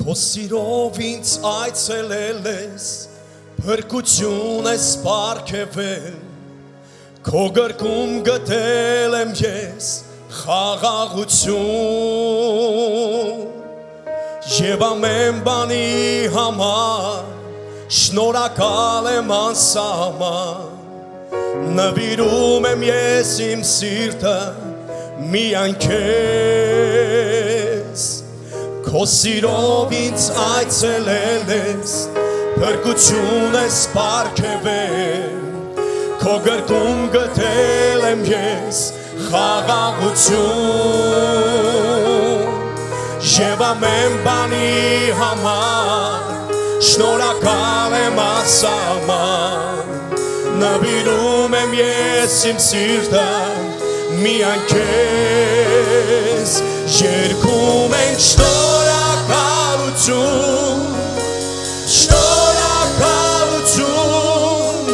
Քո սիրով ինձ այցելել ես, փրկություն ես պարգևել, քո գրկում գտել եմ ես խաղաղություն, եւ ամեն բանի համար շնորհակալ եմ անսահման, նվիրում եմ ես իմ սիրտը միայն քեզ, քո սիրով ինձ այցելել ես, փրկություն ես պարգևել, քո գրկում գտել եմ ես խաղաղություն, եւ ամեն բանի համար շնորհակալ եմ անսահման, նվիրում եմ ես իմ սիրտը միայն քեզ, երգում ենք շնորհակալություն, շնորհակալություն,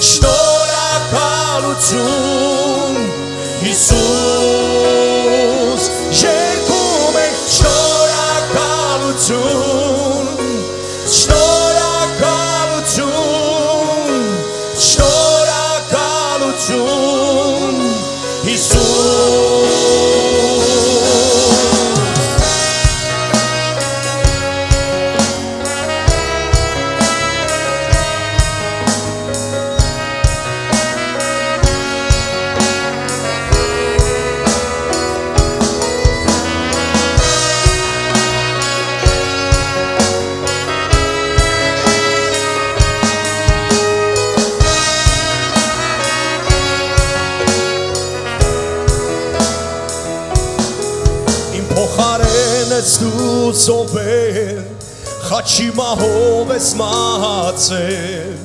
շնորհակալություն, Հիսուս, երգում ենք շնորհակալություն, շնորհակալություն, շնորհակալություն, Դու ծովել, խաչի մահով ես մահացել,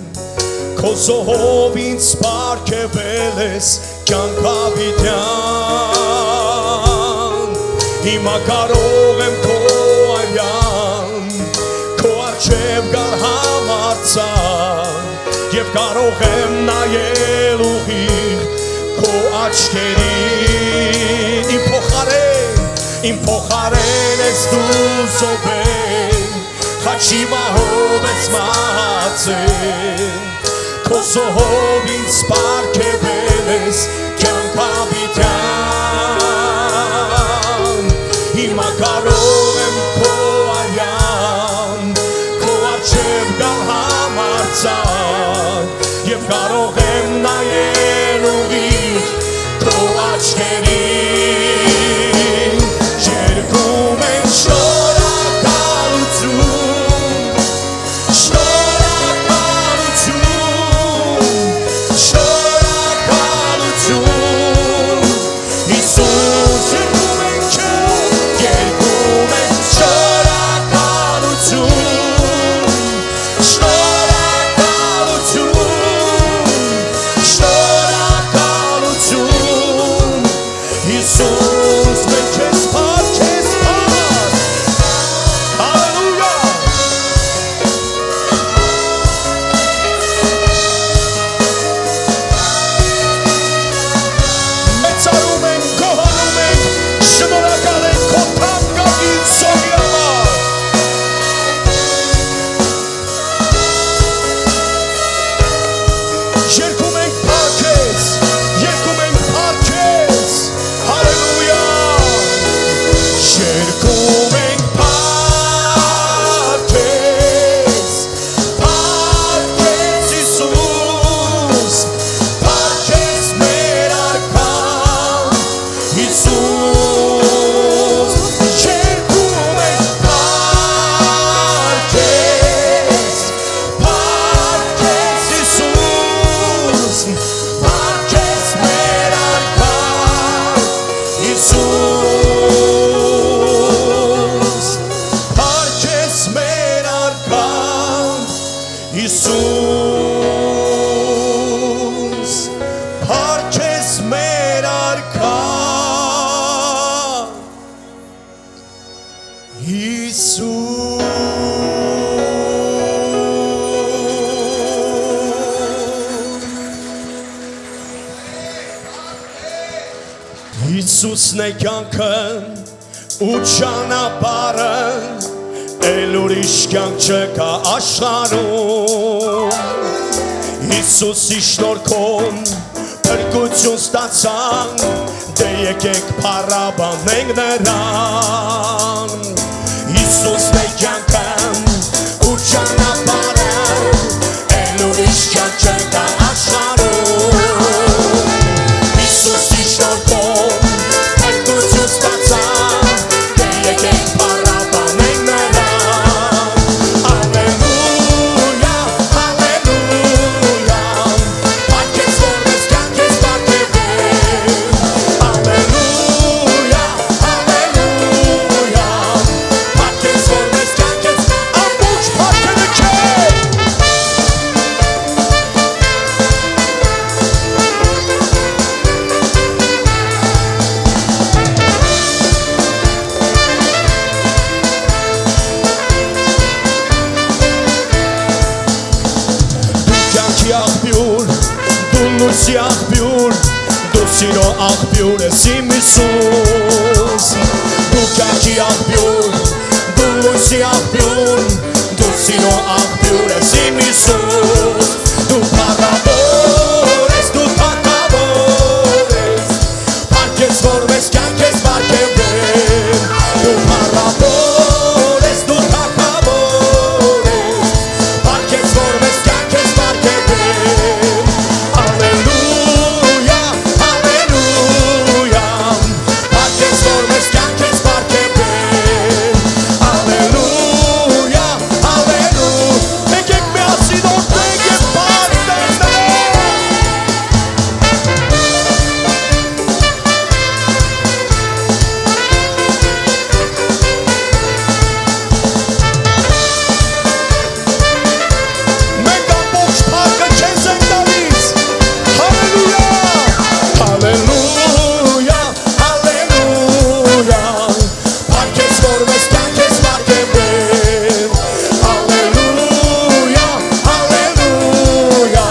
քո զոհով ինձ պարգևել ես կյանք հավիտյան, հիմա կարող եմ քո արյան, քո առջև գալ համարձակ, եւ կարող եմ նայել ուղիղ քո աչքերին, իմ փոխարեն ես դու զոհվել, խաչի մահով ես մահացել, քո զոհով ինձ պարգևել ես կյանք հավիտյան, հիմա կարող եմ քո արյան, քո առջև գալ համարձակ, եւ կարող եմ նայել ուղիղ քո աչքերին, Հիսուսն է կյանքը ու ճանապարհը, Էլ ուրիշ կյանք չկա աշխարհում Հիսուսի շնորհքով փրկություն ստացանք Դե եկեք փառաբանենք նրան Հիսուսն է կյանքը ու ճանապարհը Էլ ուրիշ կյանք չկա աշխարհում Հիսուսի շնորհքով փրկություն ստացանք Դե եկեք փառաբանենք նրան Ալելույա, ալելույա Պարգև որ մեզ կյանք ես պարգևել Ալելույա, ալելույա Պարգև որ մեզ կյանք ես ամբողջ պարգևը քեզ Կյանքի աղբյուր, դու լույսի աղբյուր, դու սիրո աղբյուր ես իմ Հիսուս Դու կյանքի աղբյուր, դու լույսի աղբյուր, դու սիրո աղբյուր ես իմ Հիսուս Դու փառավոր ես, դու թագավոր ես, պարգև որ մեզ կյանք ես պարգևել Դու փառավոր ես, դու թագավոր ես, պարգև որ մեզ կյանք ես պարգևել Ալելույա, ալելույա Պարգև որ մեզ կյանք ես պարգևել Ալելույա, ալելույա Եկեք միասին օրհնենք և պարզենք Մենք ամբողջ փառքը քեզ ենք տալիս Հալելույա Հալելույա Հալելույա Պարգև որ մեզ կյանք ես պարգևել Հալելույա Հալելույա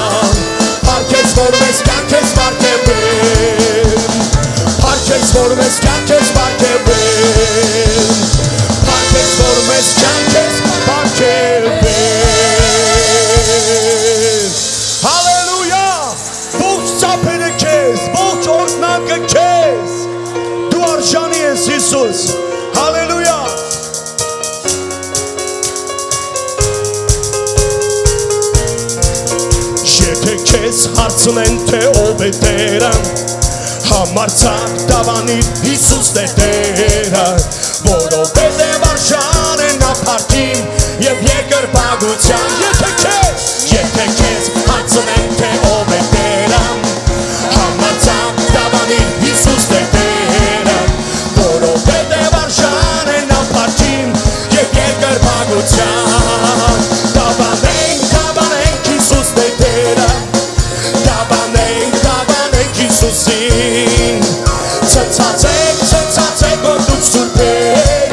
Պարգև որ մեզ կյանք ես պարգևել Պարգև որ մեզ կյանք ես պարգևել Պարգև որ մեզ կյանք ես պարգևել Հալելույա Ողջ ծափերը քեզ, ողջ օրհնակը քեզ Դու արժանի ես Հիսուս Հալելույա Եթե քեզ հարցնեն թե ով է Տերը Համարձակ դավանիր Հիսուսն է Տերը Որովհետև արժան է նա փառքին և երկրպագության Եթե քեզ հարցնեն թե ով է Տերը Համարձակ դավանիր Հիսուսն է Տերը Որովհետև արժան է նա փառքին և երկրպագության Դավանենք, դավանենք Հիսուսն է Տերը Դավանենք, դավանենք Հիսուսին Ցնցացեք, ցնցացեք որ դուք սուրբ եք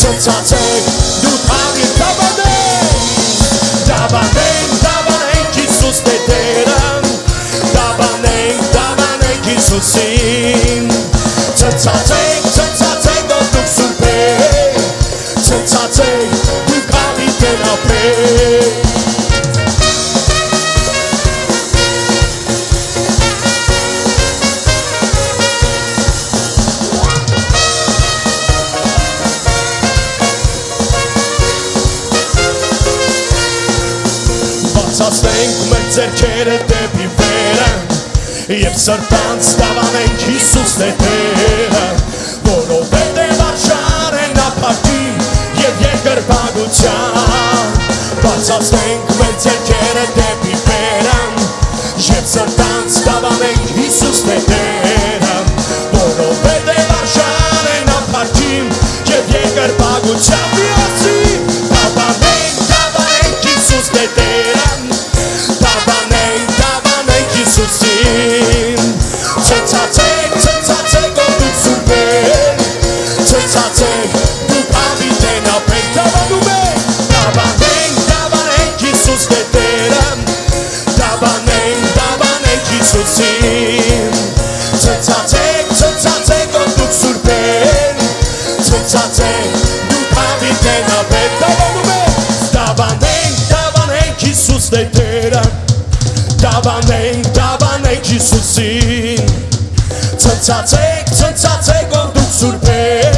Ցնցացեք դուք հավիտ դավանենք Դավանենք, դավանենք Հիսուսն է Տերը Դավանենք, դավանենք Հիսուսին Ցնցացեք, ցնցացեք որ դուք սուրբ եք Ցնցացեք դուք հավիտ են ապրեք Բացացնենք մեր ձեռքերը դեպի վերը Եվ սրտանց դավանենք Հիսուսն է Տերը Որովհետև արժան է նա փառքին և երկրպագության Բացացնենք մեր ձեռքերը դեպի վերը Եվ սրտանց դավանենք Հիսուսն է Տերը Որովհետև արժան է նա փառքին և երկրպագության Միասին դավանենք, դավանենք Հիսուսն է Տերը Դավանենք, դավանենք Հիսուսին Ցնցացեք, ցնցացեք որ դուք սուրբ եք Ցնցացեք դուք հավիտ են ապրեք Դավանում եք Դավանենք, դավանենք Հիսուսն է Տերը Դավանենք, դավանենք Հիսուսին Ցնցացեք, ցնցացեք որ դուք սուրբ եք Ցնցացեք դուք հավիտ են ապրեք ցնցացեք ով դուք սուրբեր,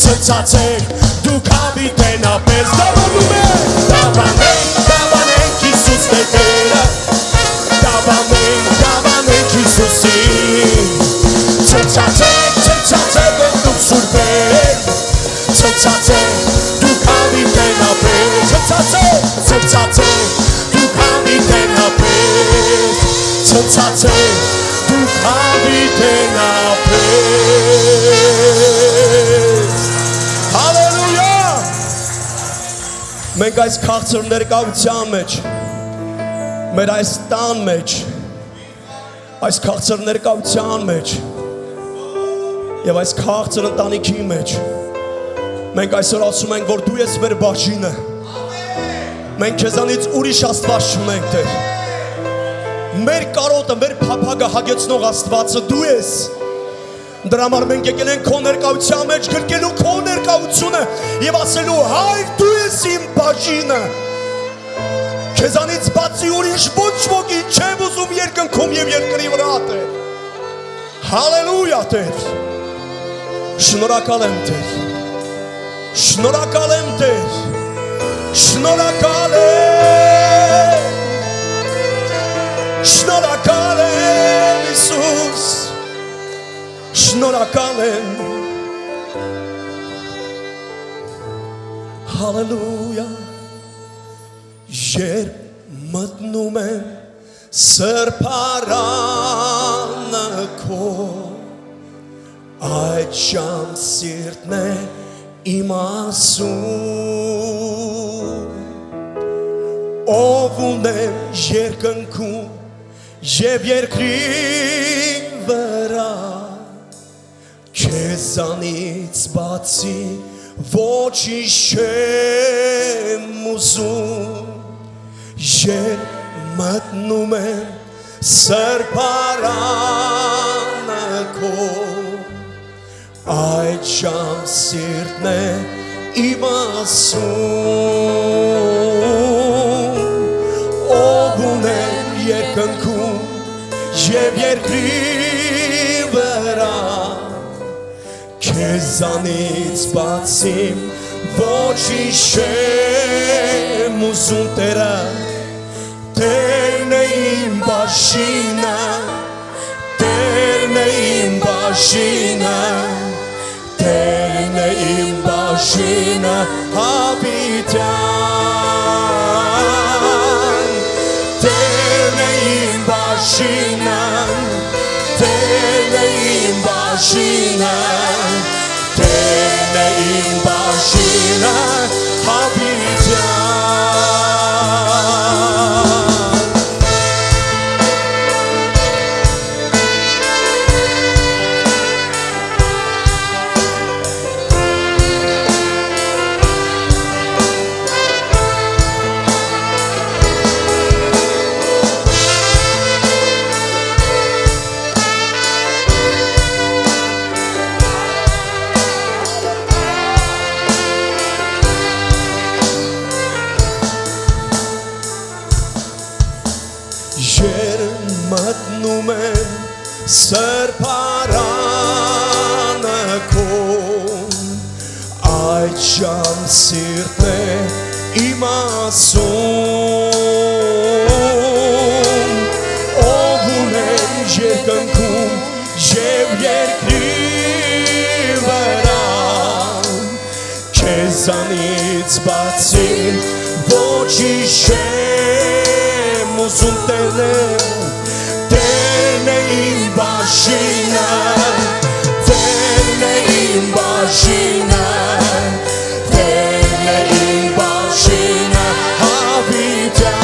ցնցացեք դուք հավիտենապես դավանում եք, դավանենք Հիսուս Տերը, դավանենք Հիսուսին, ցնցացեք ով դուք սուրբեր, ցնցացեք դուք հավիտենապես, ցնցացեք դուք հավիտենապես, ցնցացեք դուք հավիտենապես, հալելույա։ Մենք այս քաղցր ներկայության մեջ, մեր այս տան մեջ, այս քաղցր ներկայության մեջ եւ այս քաղցր ընտանիքի մեջ մենք այսօր ասում ենք, որ դու ես մեր բաժինը, մենք քեզանից ուրիշ Աստված չունենք, Տեր, մեր կարոտը, մեր փափագը հագեցնող Աստվածը դու ես, դրա համար մենք եկել ենք քո ներկայության մեջ գրկելու քո ներկայությունը եւ ասելու Հայր դու ես իմ բաժինը, քեզանից բացի ուրիշ ոչ ոքի չեմ ուզում երկնքում եւ երկրի վրա, Տեր, հալելույա, Տեր, շնորհակալ եմ, Տեր, շնորհակալ եմ, Տեր, շնորհակալ եմ, Հիսուս, շնորհակալ եմ, հալելույա, երբ մտնում եմ սրբարանը քո, այդ ժամ սիրտն է իմ ասում, ով ունեմ երկնքում եւ երկրի վրա, քեզանից բացի ոչինչ չեմ ուզում, երբ մտնում եմ սրբարանը քո, այդ ժամ սիրտն է իմ ասում, ով ունեմ երկնքում եւ երկրի վրա, քեզանից բացի ոչինչ չեմ ուզում, Տերը, Տերն է իմ բաժինը, Տերն է իմ բաժինը, Տերն է իմ բաժինը, հավիտյան, Տերն է իմ բաժինը, Տերն է իմ բաժինը, Տերն է իմ բաժինը, հավիտյան։ Մտնում եմ սրբարանը քո, այդ ժամ սիրտն է իմ ասում, ով ունեմ երկնքում եւ երկրի վրա, քեզանից բացի ոչինչ չեմ ուզում, Տերն է իմ բաժինը, Տերն է իմ բաժինը, Տերն է իմ բաժինը, հավիտյան,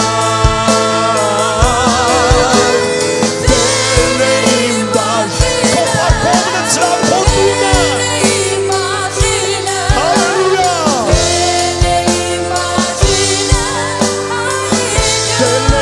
Տերն է իմ բաժինը, քո փառքովն է ծրափոտունը, հալելույա, Տերն է իմ բաժինը, Tell me,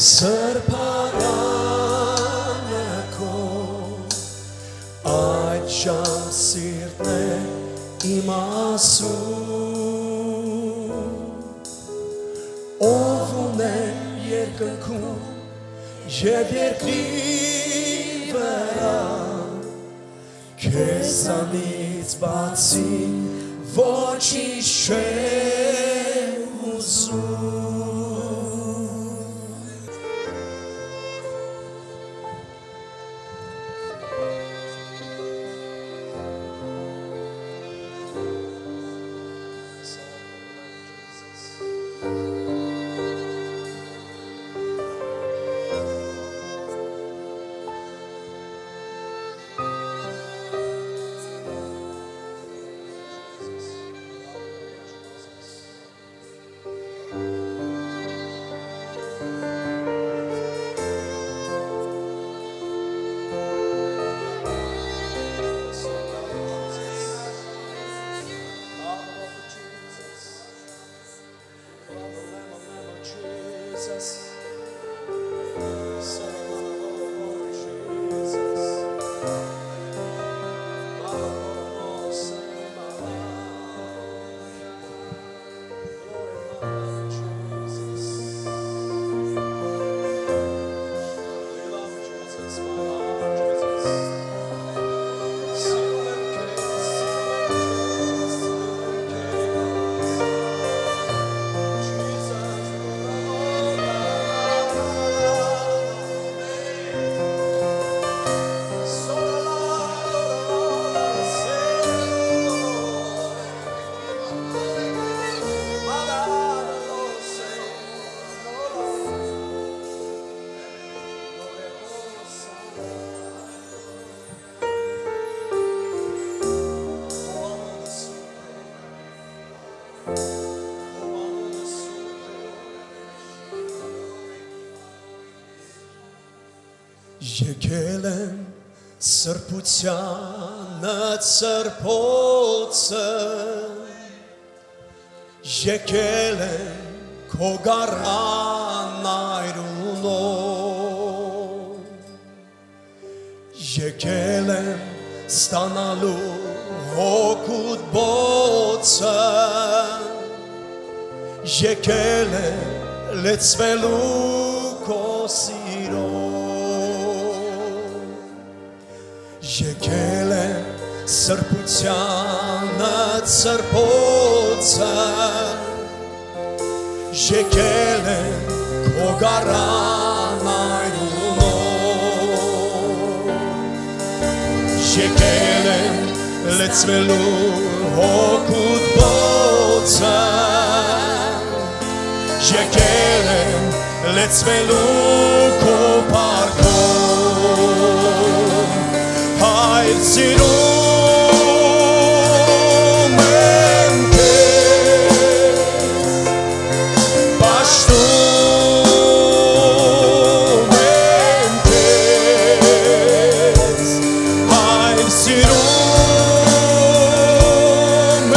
Սրբարանը քո այդ շան սիրտն է իմ ասում ով ունեմ երկնքում և երկրի վրա քեզանից բացի ոչինչ չեմ ուզում Եկել եմ սրբությանը սրբոցը Եկել եմ քո գառան այրունով Եկել եմ ստանալու հոգուտ բոցը Եկել եմ լեցվելու քո սիրով Եկել եմ սրբությանը սրբոցը Եկել եմ քո գառան այրունով Եկել եմ լեցվելու հոգուտ բոցը Եկել եմ լեցվելու քո պարկով Հայր սիրում եմ քեզ Պաշտում եմ քեզ Հայր սիրում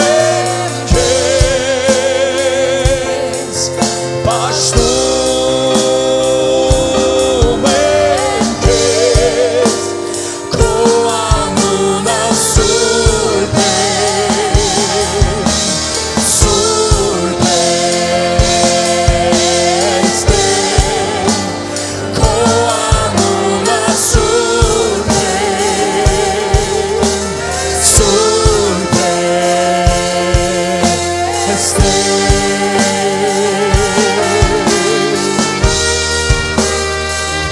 եմ քեզ Պաշտում եմ քեզ Քո անունը սուրբ է Սուրբ է Տեր Քո անունը սուրբ է Սուրբ է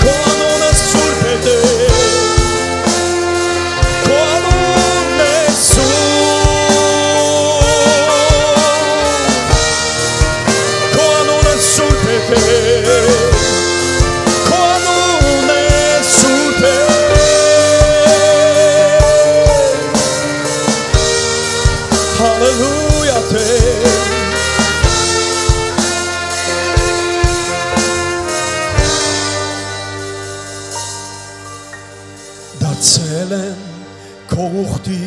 Քո անունը սուրբ է Տեր Քո անունն է սուրբ Քո անունը սուրբ է Տեր Քո անունն է սուրբ է Հալելույա Տեր Դարձել եմ քո ուխտի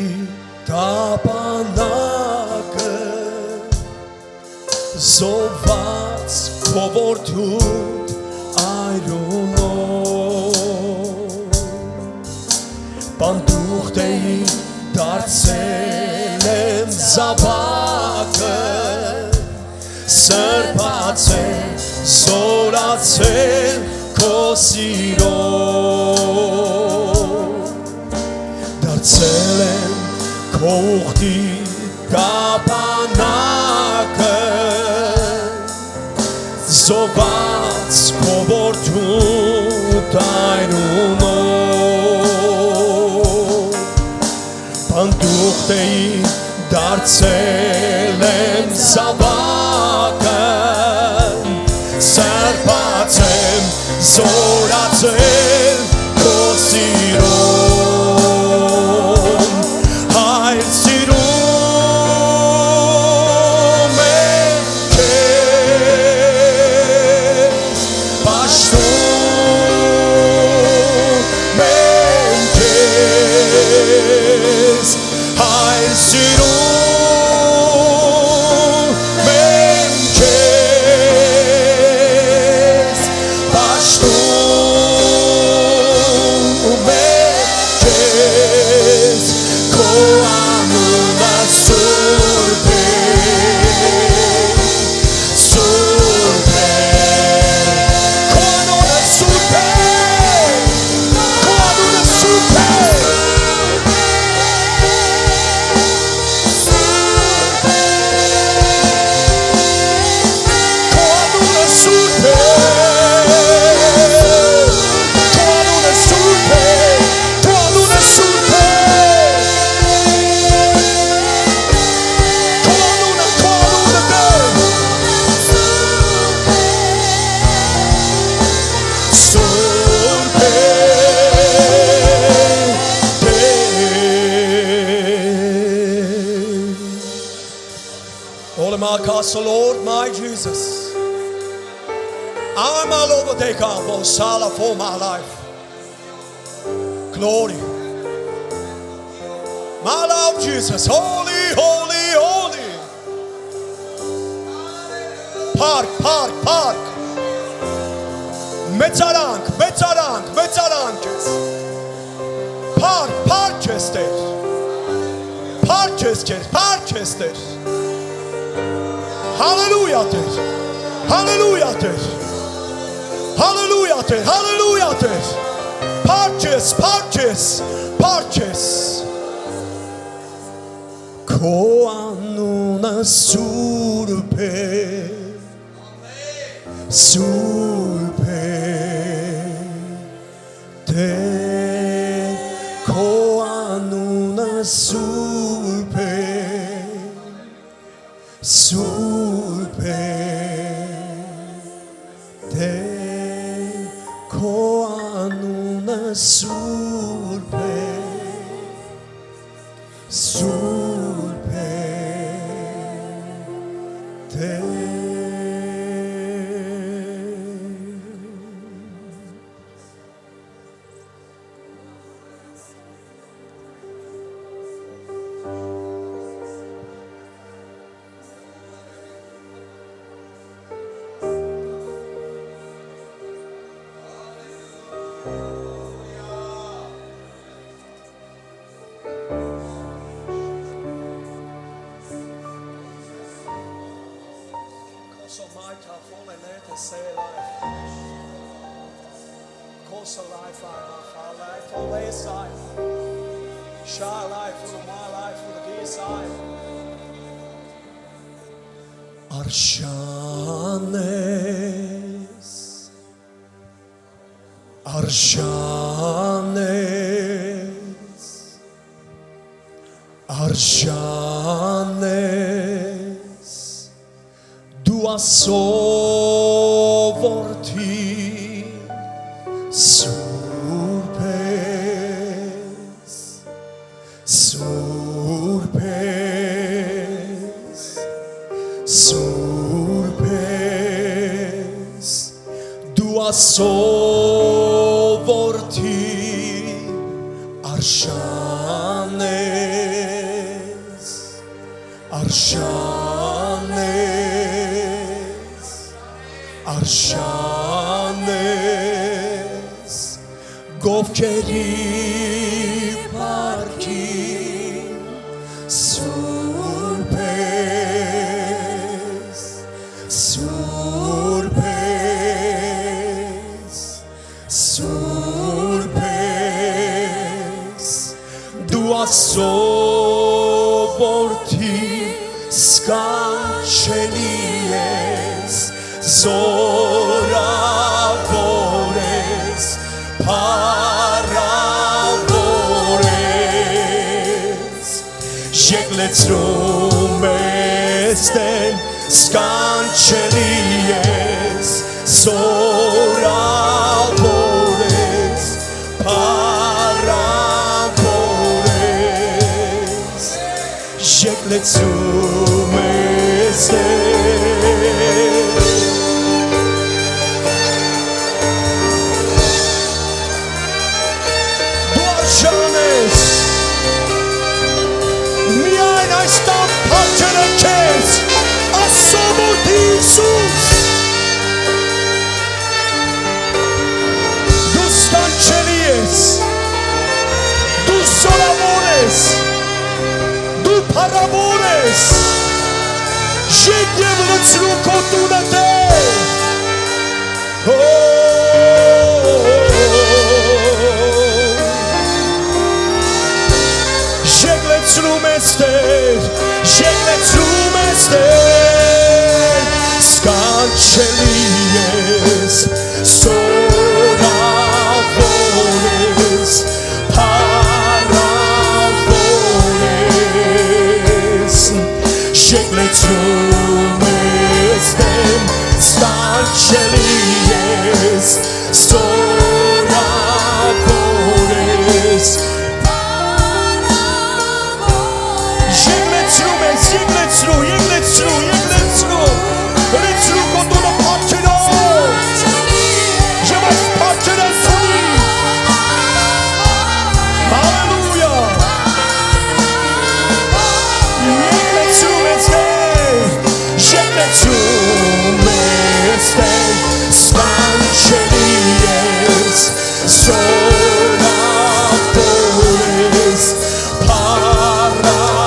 տապանակը Զոհված քո որդուդ այրունով Պանդուղտեի դարձել եմ զավակը Սրբացել, սորացել քո սիրով Դարձել եմ քո ուխտի կապանակը Զոհված քո որդու այրունով Պանդուղտեի դարձել եմ զավակը Սրբացել, զորացել քո սիրով Հայր սիրում եմ քեզ Պաշտում եմ քեզ Հայր սիրում եմ քեզ Պաշտում եմ քեզ Քո անունը սուրբ է Սուրբ է Քո անունը սուրբ է Քո անունը սուրբ է Castle, Lord, my Jesus. I'm all over the God, Sala for my life. Glory. My love, Jesus. Holy, holy, holy. Park, park, park. Metzarank, metzarank, metzarank. Park, park, chester. Park, chester, park, chester. Hallelujah, hallelujah, hallelujah, hallelujah. Purchase, purchase, purchase. Ko anuna surpe, surpe. Te ko anuna surpe, surpe. Te ko anuna surpe, surpe. Te Arshanes, Arshanes, Arshanes, dua sovorti surpes, surpes, surpes, dua sovorti Arshanes, Arshanes, Arshanes. ովքերի բարքին Սուրբ ես, Սուրբ ես, Սուրբ ես, դու Աստծո որդի սքանչելի ես, զորավոր ես, փառավոր ես, եկլեցրում ես Տեր, սքանչելի ես, զորավոր ես, փառավոր ես, եկլեցրում ես Տեր. Միայն այս տան փառքերը քեզ, Աստծո որդի Հիսուս, դու սքանչելի ես, դու զորավոր ես, դու փառավոր ես, եկ և լցրու քո տունը Տեր. Եկլեցրում ես Տեր, եկլեցրում ես Տեր, սքանչելի ես, զորավոր ես, փառավոր ես, եկլեցրում ես Տեր, սքանչելի ես, զորավոր ես, եկլեցրու, քո տունը փառքերով, և այս փառքերը սունի, հալելույա, եկլեցրում ես Տեր, սքանչելի ես, զորավոր ես, փառավոր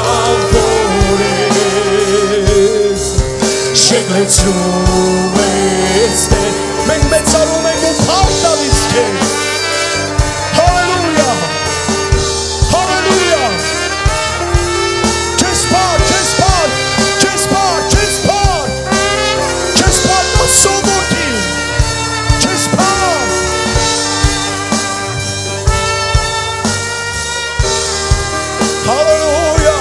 ես, եկլեցրում ես Տեր. Մենք մեծարում ենք ու փառք տալիս քեզ. Հալելույա, հալելույա, քեզ փառք, քեզ փառք, քեզ փառք, քեզ փառք, քեզ փառք Աստծո որդի, քեզ փառք. Հալելույա.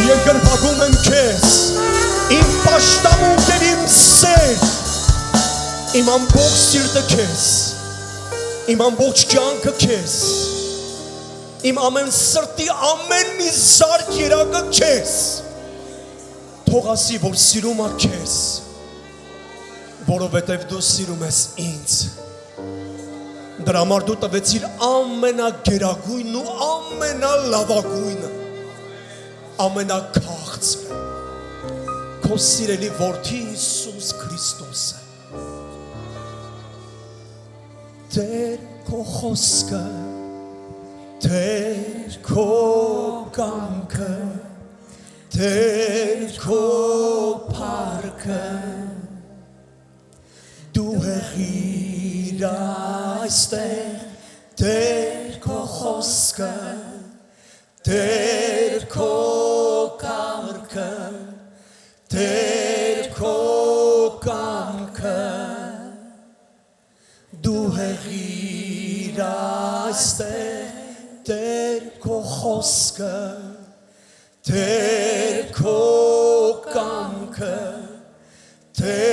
Երկրպագում եմ քեզ, իմ պաշտամունքն իմ սեր, իմ ամբողջ սիրտը քեզ, իմ ամբողջ կյանքը քեզ, իմ ամեն սրտի ամեն մի զարկ երակը քեզ, թող ասի, որ սիրում ա քեզ, որովհետև դու սիրում ես ինձ. դրա համար դու տվեցիր ամենագերագույնն ու ամենալավագույնը, ամենաքաղցը, քո սիրելի որդի Հիսուս Քրիստոսը. Տեր քո խոսքը, Տեր քո կամքը, Տեր քո փառքը, դու հեղիր այստեղ, Տեր քո խոսքը, Տեր քո կամքը, Տեր քո կամքը, դու հեղիր այստեղ, Տեր քո խոսքը, Տեր քո կամքը, Տեր